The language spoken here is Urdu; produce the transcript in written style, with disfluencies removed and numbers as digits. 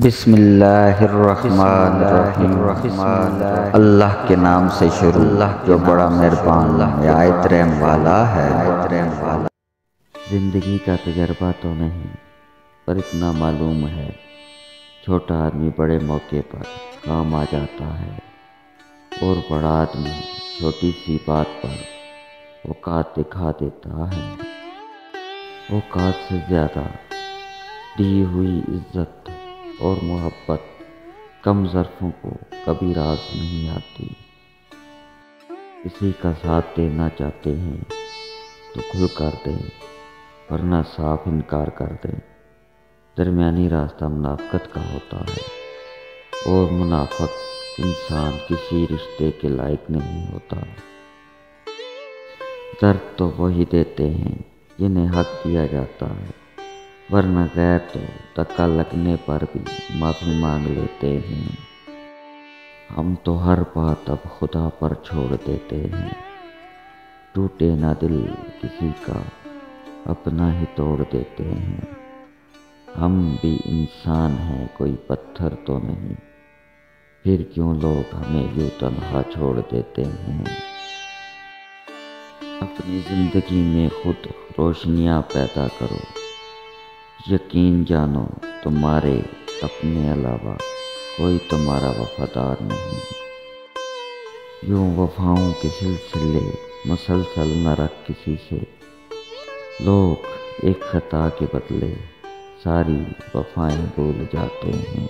بسم اللہ الرحمن الرحیم۔ اللہ کے نام سے شروع جو بڑا مہربان نہایت رحم والا ہے۔ زندگی کا تجربہ تو نہیں، پر اتنا معلوم ہے چھوٹا آدمی بڑے موقع پر کام آ جاتا ہے، اور بڑا آدمی چھوٹی سی بات پر اوقات دکھا دیتا ہے۔ اوقات سے زیادہ دی ہوئی عزت اور محبت کم ظرفوں کو کبھی راز نہیں آتی۔ کسی کا ساتھ دینا چاہتے ہیں تو کھل کر دیں، ورنہ صاف انکار کر دیں۔ درمیانی راستہ منافقت کا ہوتا ہے، اور منافق انسان کسی رشتے کے لائق نہیں ہوتا۔ درد تو وہی دیتے ہیں جنہیں حق دیا جاتا ہے، ورنہ غیر تو دھکا لگنے پر بھی معافی مانگ لیتے ہیں۔ ہم تو ہر بات اب خدا پر چھوڑ دیتے ہیں، ٹوٹے نہ دل کسی کا اپنا ہی توڑ دیتے ہیں۔ ہم بھی انسان ہیں، کوئی پتھر تو نہیں، پھر کیوں لوگ ہمیں یوں تنہا چھوڑ دیتے ہیں۔ اپنی زندگی میں خود روشنیاں پیدا کرو، یقین جانو تمہارے اپنے علاوہ کوئی تمہارا وفادار نہیں۔ یوں وفاؤں کے سلسلے مسلسل نہ رکھ کسی سے، لوگ ایک خطا کے بدلے ساری وفائیں بھول جاتے ہیں۔